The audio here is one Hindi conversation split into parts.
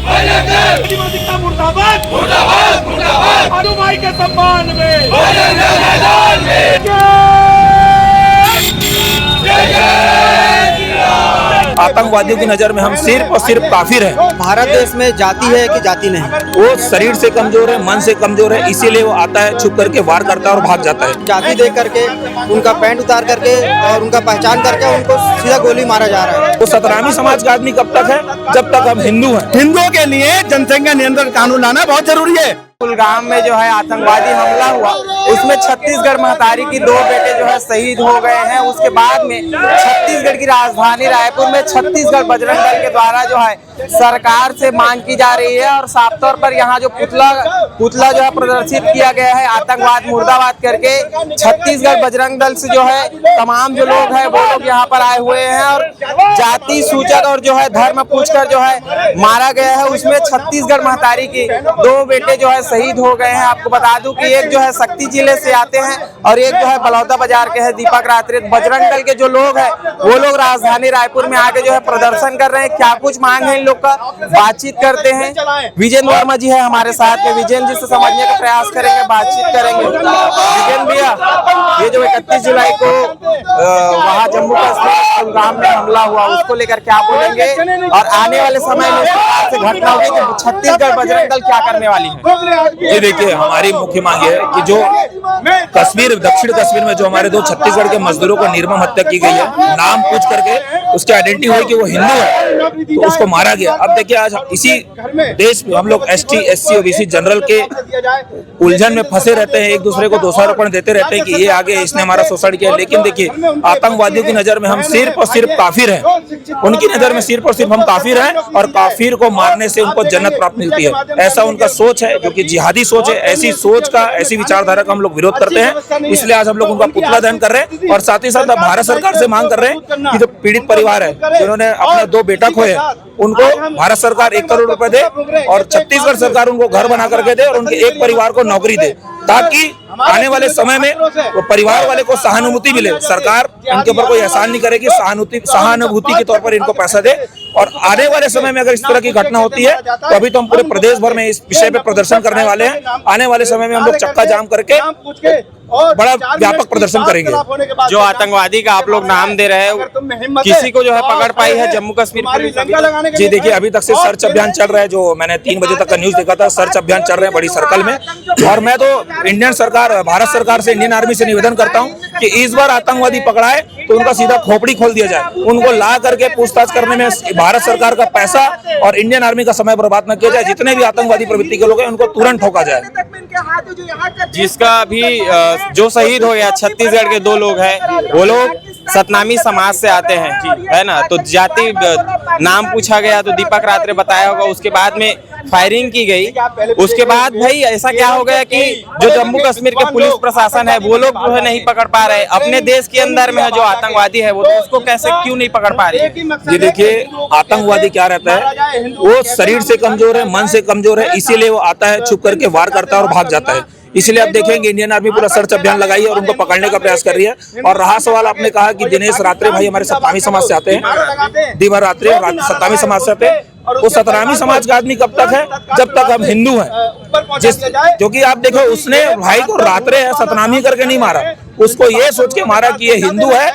मुर्दाबाद मुर्दाबाद मुर्दाबाद भाई के सम्मान में आतंकवादियों की नजर में हम सिर्फ और सिर्फ काफिर हैं। भारत देश में जाति है कि जाति नहीं, वो शरीर से कमजोर है, मन से कमजोर है, इसीलिए वो आता है, छुप करके वार करता है और भाग जाता है। जाति देख करके उनका पैंट उतार करके और उनका पहचान करके उनको सीधा गोली मारा जा रहा है। तो सतनामी समाज का आदमी कब तक है? जब तक हम हिंदू हैं। हिंदुओं के लिए जनसंख्या नियंत्रण कानून लाना बहुत जरूरी है। कुलगाम में जो है आतंकवादी हमला हुआ, उसमें छत्तीसगढ़ महतारी की 2 बेटे जो है शहीद हो गए हैं। उसके बाद में छत्तीसगढ़ की राजधानी रायपुर में छत्तीसगढ़ बजरंग दल के द्वारा जो है सरकार से मांग की जा रही है और साफ तौर पर यहाँ जो पुतला जो है प्रदर्शित किया गया है आतंकवाद मुर्दाबाद करके। छत्तीसगढ़ बजरंग दल से जो है तमाम जो लोग हैं वो लोग यहाँ पर आए हुए हैं और जाति सूचक और जो है धर्म पूछकर जो है मारा गया है। उसमें छत्तीसगढ़ महतारी की 2 बेटे जो है शहीद हो गए हैं। आपको बता दूं कि एक जो है शक्ति जिले से आते हैं और एक जो है बलौदा बाजार के है दीपक रात्रि। बजरंग दल के जो लोग हैं वो लोग राजधानी रायपुर में आके जो है प्रदर्शन कर रहे हैं। क्या कुछ मांग है इन लोग का, बातचीत करते हैं। विजेंद्र वर्मा जी है हमारे साथ में, विजेंद्र जी से समझने का प्रयास करेंगे, बातचीत करेंगे। विजेंद्र भैया, ये जो 31 जुलाई को वहाँ जम्मू कश्मीर कुलगाम में हमला हुआ उसको लेकर क्या बोलेंगे और आने वाले समय में सरकार से घटना होगी तो छत्तीसगढ़ बजरंग दल क्या करने वाली है? ये देखिए, हमारी मुख्य मांग है कि जो कश्मीर, दक्षिण कश्मीर में जो हमारे 2 छत्तीसगढ़ के मजदूरों को निर्मम हत्या की गई है, नाम पूछ करके उसकी आइडेंटिटी हुई कि वो हिंदू है तो उसको मारा गया। अब देखिए, आज इसी देश में हम लोग ST SC OBC जनरल के उलझन में फंसे रहते हैं, एक दूसरे को दोषारोपण देते रहते हैं कि ये आगे इसने हमारा शोषण किया। लेकिन देखिए, आतंकवादियों की नजर में हम सिर्फ और सिर्फ काफिर हैं। उनकी नजर में सिर्फ और सिर्फ हम काफिर हैं और काफिर को मारने से उनको जन्नत प्राप्त मिलती है, ऐसा उनका सोच है, जो कि जिहादी सोच है। ऐसी सोच का, ऐसी विचारधारा का हम लोग विरोध करते हैं, इसलिए आज हम लोग उनका पुतला दहन कर रहे हैं और साथ ही साथ भारत सरकार से मांग कर रहे हैं कि जो पीड़ित परिवार है जिन्होंने अपने 2 बेटा खोए, उनको भारत सरकार 1 करोड़ रुपए दे और छत्तीसगढ़ सरकार उनको घर बना करके दे और उनके एक परिवार को नौकरी दे, ताकि आने वाले समय में वो परिवार वाले को सहानुभूति मिले। सरकार उनके ऊपर कोई एहसान नहीं करेगी, सहानुभूति के तौर पर इनको पैसा दे। और आने वाले समय में अगर इस तरह की घटना होती है तो अभी तो हम पूरे प्रदेश भर में इस विषय पे प्रदर्शन करने वाले हैं। आने वाले समय में हम लोग चक्का जाम करके बड़ा व्यापक प्रदर्शन करेंगे। जो आतंकवादी का आप लोग नाम दे रहे हैं, किसी को जो है पकड़ पाई है जम्मू कश्मीर पुलिस? जी देखिए, अभी तक से सर्च अभियान चल रहा है। जो मैंने 3 बजे तक का न्यूज देखा था, सर्च अभियान चल रहे हैं बड़ी सर्कल में। और मैं तो इंडियन सरकार, भारत सरकार से, इंडियन आर्मी से निवेदन करता हूं कि इस बार आतंकवादी पकड़ाए तो उनका सीधा खोपड़ी खोल दिया जाए। उनको ला करके पूछताछ करने में भारत सरकार का पैसा और इंडियन आर्मी का समय बर्बाद न किया जाए। जितने भी आतंकवादी प्रवृत्ति के लोग हैं उनको तुरंत ठोका जाए। जिसका भी जो शहीद हो गया, छत्तीसगढ़ के 2 लोग हैं, वो लोग सतनामी समाज से आते हैं, है ना। तो जाति नाम पूछा गया तो दीपक रात्रे बताया होगा, उसके बाद में फायरिंग की गई। उसके बाद भाई ऐसा क्या हो गया कि जो जम्मू कश्मीर के पुलिस प्रशासन है वो लोग जो है नहीं पकड़ पा रहे। अपने देश के अंदर में जो आतंकवादी है वो तो उसको कैसे, क्यों नहीं पकड़ पा रही है? ये देखिए, आतंकवादी क्या रहता है, वो शरीर से कमजोर है, मन से कमजोर है, इसीलिए वो आता है, छुप करके वार करता है और भाग जाता है। इसलिए आप देखेंगे इंडियन आर्मी पूरा सर्च अभियान लगाई है और उनको पकड़ने का प्रयास कर रही है। और रहा सवाल, आपने कहा कि दिनेश रात्रे भाई हमारे सतनामी समाज से आते हैं, दिवा रात्रे सतनामी समाज से आते हैं। वो सतनामी समाज का आदमी कब तक है? जब तक हम हिंदू हैं। क्योंकि आप देखो, उसने भाई को रात्रे है सतनामी करके नहीं मारा, उसको ये सोच के मारा कि ये हिंदू है,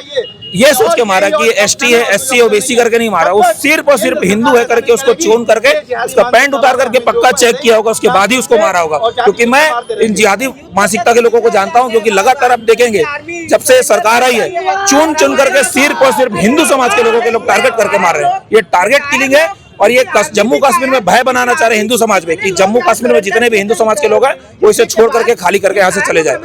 ये सोच के मारा कि ये ST है, SC OBC करके नहीं मारा। वो सिर्फ और सिर्फ हिंदू है करके उसको चोन करके उसका पैंट उतार करके पक्का चेक किया होगा, उसके बाद ही उसको मारा होगा। क्योंकि मैं इन जिहादी मानसिकता के लोगों को जानता हूं, क्योंकि लगातार आप देखेंगे जब से सरकार आई है, चुन चुन करके सिर्फ और सिर्फ हिंदू समाज के लोगों के लोग टारगेट करके मार रहे हैं। ये टारगेट किलिंग है और ये जम्मू कश्मीर में भय बनाना चाह रहे हिंदू समाज में कि जम्मू कश्मीर में जितने भी हिंदू समाज के लोग हैं वो इसे छोड़ करके खाली करके यहाँ से चले जाए।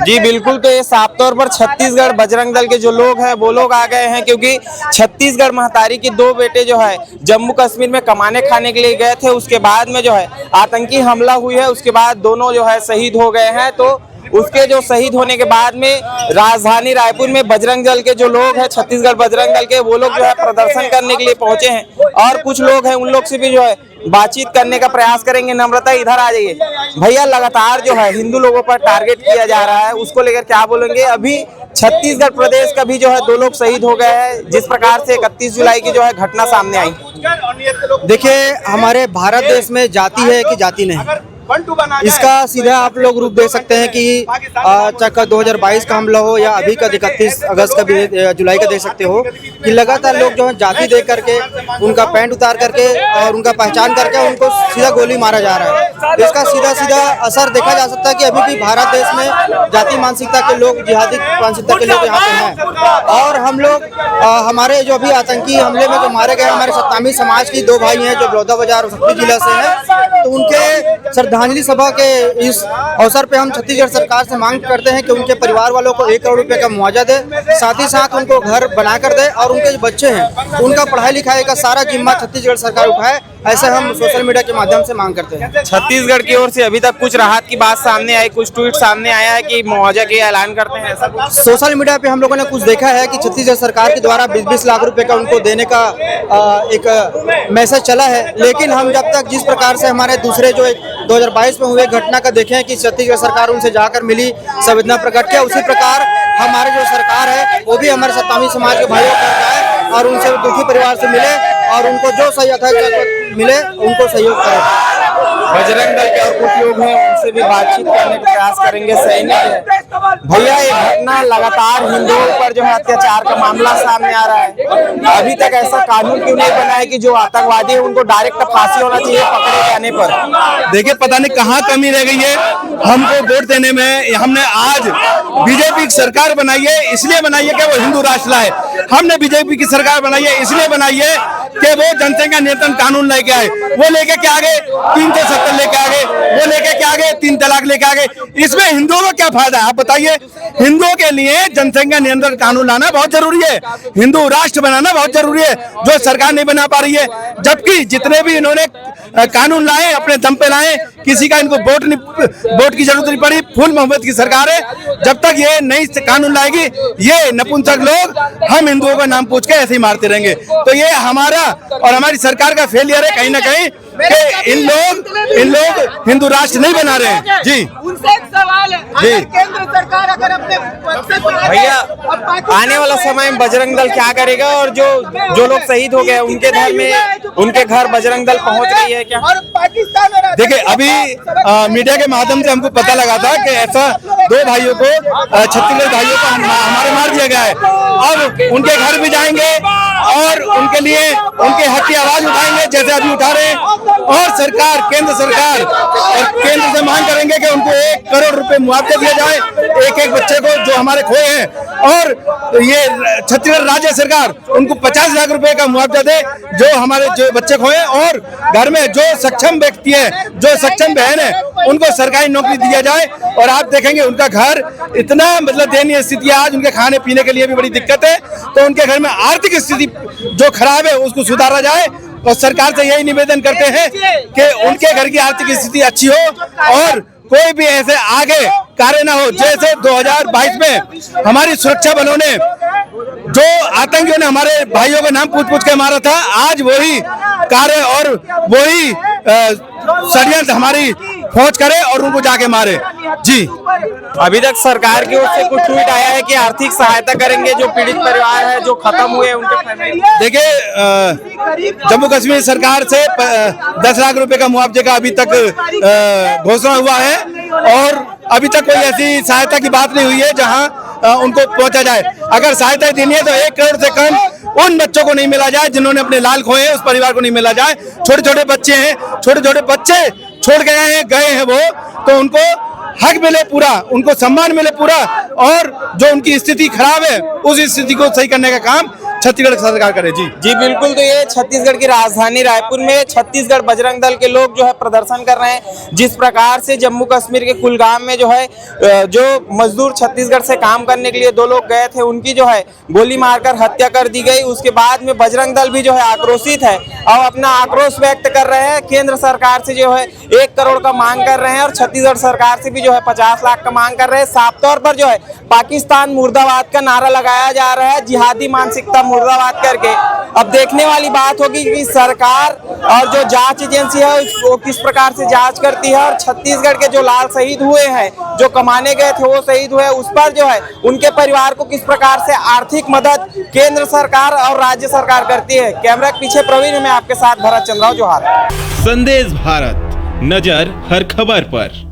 जी बिल्कुल, तो ये साफ तौर पर छत्तीसगढ़ बजरंग दल के जो लोग हैं वो लोग आ गए हैं, क्योंकि छत्तीसगढ़ महतारी के 2 बेटे जो है जम्मू कश्मीर में कमाने खाने के लिए गए थे। उसके बाद में जो है आतंकी हमला हुई है, उसके बाद दोनों जो है शहीद हो गए हैं। तो उसके जो शहीद होने के बाद में राजधानी रायपुर में बजरंग दल के जो लोग हैं, छत्तीसगढ़ बजरंग दल के, वो लोग जो है प्रदर्शन करने के लिए पहुंचे हैं। और कुछ लोग हैं, उन लोग से भी जो है बातचीत करने का प्रयास करेंगे। नम्रता, इधर आ जाइए भैया। लगातार जो है हिंदू लोगों पर टारगेट किया जा रहा है, उसको लेकर क्या बोलेंगे? अभी छत्तीसगढ़ प्रदेश का भी जो है 2 लोग शहीद हो गए हैं, जिस प्रकार से 31 जुलाई की जो है घटना सामने आई। देखिए, हमारे भारत देश में जाति है कि जाति नहीं, इसका सीधा आप लोग रूप देख सकते हैं कि चाहे 2022 का हमला हो या अभी का 31 अगस्त का जुलाई का देख सकते हो कि लगातार लोग जो है जाति देख करके, उनका पैंट उतार करके और उनका पहचान करके उनको सीधा गोली मारा जा रहा है। इसका सीधा सीधा असर देखा जा सकता है कि अभी भी भारत देश में जाति मानसिकता के लोग, जिहादी मानसिकता के लोग यहाँ पे हैं। और हम लोग हमारे जो अभी आतंकी हमले में जो मारे गए हमारे सत्तामी समाज की 2 भाई हैं जो बलौदाबाजार और शक्ति जिला से हैं, तो उनके श्रद्धांजलि सभा के इस अवसर पे हम छत्तीसगढ़ सरकार से मांग करते हैं कि उनके परिवार वालों को 1 करोड़ रुपए का मुआवजा दे, साथ ही साथ उनको घर बना कर दे और उनके जो बच्चे हैं उनका पढ़ाई लिखाई का सारा जिम्मा छत्तीसगढ़ सरकार उठाए, ऐसे हम सोशल मीडिया के माध्यम से मांग करते हैं। छत्तीसगढ़ की ओर से अभी तक कुछ राहत की बात सामने आई, कुछ ट्वीट सामने आया है कि मुआवजा के ऐलान करते हैं, ऐसा कुछ सोशल मीडिया पे हम लोगों ने कुछ देखा है कि छत्तीसगढ़ सरकार के द्वारा 20-20 लाख रुपए का उनको देने का एक मैसेज चला है। लेकिन हम जब तक जिस प्रकार से हमारे दूसरे जो 2022 में हुए घटना का देखें कि छत्तीसगढ़ सरकार उनसे जाकर मिली, संवेदना प्रकट किया, उसी प्रकार हमारे जो सरकार है वो भी हमारे सत्तामी समाज के भाइयों को जाए और उनसे दुखी परिवार से मिले और उनको जो सहयोग मिले उनको सहयोग करें। बजरंग दल के और कुछ लोग हैं, उनसे भी बातचीत करने का प्रयास करेंगे। सैनिक है भैया, ये घटना लगातार हिंदुओं पर जो है अत्याचार का मामला सामने आ रहा है, अभी तक ऐसा कानून क्यों नहीं बना है कि जो आतंकवादी है उनको डायरेक्ट फांसी होना चाहिए पकड़े जाने पर? देखिए, पता नहीं कहाँ कमी रह गई है हमको वोट देने में। हमने आज बीजेपी की सरकार बनाई है, इसलिए बनाई है कि वो हिंदू राष्ट्र लाए। हमने बीजेपी की सरकार बनाई है इसलिए बनाई है कि वो जनसंख्या नियंत्रण कानून लेके आए। वो लेके क्या आगे 370 लेके आ गए, वो लेके क्या आगे 3 तलाक लेके आ गए। इसमें हिंदुओं को क्या फायदा है, आप बताइए? हिंदुओं के लिए जनसंख्या नियंत्रण कानून लाना बहुत जरूरी है, हिंदू राष्ट्र बनाना बहुत जरूरी है, जो सरकार नहीं बना पा रही है। जबकि जितने भी इन्होंने कानून लाए अपने दम पे लाए, किसी का इनको वोट की जरूरत नहीं पड़ी। फुल मोहब्बत की सरकार है, जब तक ये नई कानून लाएगी ये नपुंसक लोग हम हिंदुओं का नाम पूछ के ऐसे ही मारते रहेंगे। तो ये हमारा और हमारी सरकार का फेलियर है कहीं ना कहीं कि इन लोग हिंदू राष्ट्र नहीं बना रहे हैं। जी, उनसे एक सवाल है, अगर केंद्र सरकार अगर अपने भैया आने वाला समय में बजरंग दल क्या करेगा, और जो लोग शहीद हो गए उनके घर बजरंग दल पहुंच रही है क्या? और पाकिस्तान देखिए, अभी मीडिया के माध्यम से हमको पता लगा था कि ऐसा 2 भाइयों को, छत्तीसगढ़ भाइयों को हमारे मार दिया गया है। अब उनके घर भी जाएंगे और उनके लिए उनके हक की आवाज उठाएंगे जैसे अभी उठा रहे हैं। और सरकार, केंद्र सरकार और केंद्र से मांग करेंगे कि उनको 1 करोड़ रुपए मुआवजा दिया जाए एक बच्चे को जो हमारे खोए हैं। और ये छत्तीसगढ़ राज्य सरकार उनको 50 लाख रुपए का मुआवजा दे जो हमारे जो बच्चे खोए, और घर में जो सक्षम व्यक्ति है, जो सक्षम बहन है, उनको सरकारी नौकरी दिया जाए। और आप देखेंगे उनका घर इतना मतलब दयनीय स्थिति है, आज उनके खाने पीने के लिए भी बड़ी दिक्कत है। तो उनके घर में आर्थिक स्थिति जो खराब है उसको सुधारा जाए। और सरकार से यही निवेदन करते हैं कि उनके घर की आर्थिक स्थिति अच्छी हो और कोई भी ऐसे आगे कार्य ना हो जैसे 2022 में हमारी सुरक्षा बलों ने जो आतंकियों ने हमारे भाइयों का नाम पूछ के मारा था, आज वही कार्य और वही षड्यंत्र हमारी फौज करे और उनको जाके मारे। जी, अभी तक सरकार की ओर से कुछ ट्वीट आया है कि आर्थिक सहायता करेंगे जो पीड़ित परिवार है, जो खत्म हुए उनके फैमिली। देखिए, जम्मू कश्मीर सरकार से 10 लाख रुपए का मुआवजे का अभी तक घोषणा हुआ है और अभी तक कोई ऐसी सहायता की बात नहीं हुई है जहां उनको पहुंचा जाए। अगर सहायता देनी है तो 1 करोड़ से कम उन बच्चों को नहीं मिला जाए जिन्होंने अपने लाल खोए हैं, उस परिवार को नहीं मिला जाए। छोटे छोटे बच्चे हैं, छोटे छोटे बच्चे छोड़ गए हैं वो, तो उनको हक मिले पूरा, उनको सम्मान मिले पूरा, और जो उनकी स्थिति खराब है उस स्थिति को सही करने का काम छत्तीसगढ़ सरकार करे। जी बिल्कुल। तो ये छत्तीसगढ़ की राजधानी रायपुर में छत्तीसगढ़ बजरंग दल के लोग जो है प्रदर्शन कर रहे हैं। जिस प्रकार से जम्मू कश्मीर के कुलगाम में जो है जो मजदूर छत्तीसगढ़ से काम करने के लिए 2 लोग गए थे, उनकी जो है गोली मारकर हत्या कर दी गई। उसके बाद में बजरंग दल भी जो है आक्रोशित है और अपना आक्रोश व्यक्त कर रहे हैं। केंद्र सरकार से जो है 1 1 करोड़ का मांग कर रहे हैं और छत्तीसगढ़ सरकार से भी जो है 50 लाख का मांग कर रहे हैं। साफ तौर पर जो है पाकिस्तान मुर्दाबाद का नारा लगाया जा रहा है, जिहादी मानसिकता मुर्दाबाद करके। अब देखने वाली बात होगी कि सरकार और जो जांच एजेंसी है वो किस प्रकार से जांच करती है और छत्तीसगढ़ के जो लाल शहीद हुए हैं, जो कमाने गए थे वो शहीद हुए, उस पर जो है उनके परिवार को किस प्रकार से आर्थिक मदद केंद्र सरकार और राज्य सरकार करती है। कैमरा के पीछे प्रवीण, मैं आपके साथ भरत चंद्राव, जोहार। संदेश भारत, नजर हर खबर पर।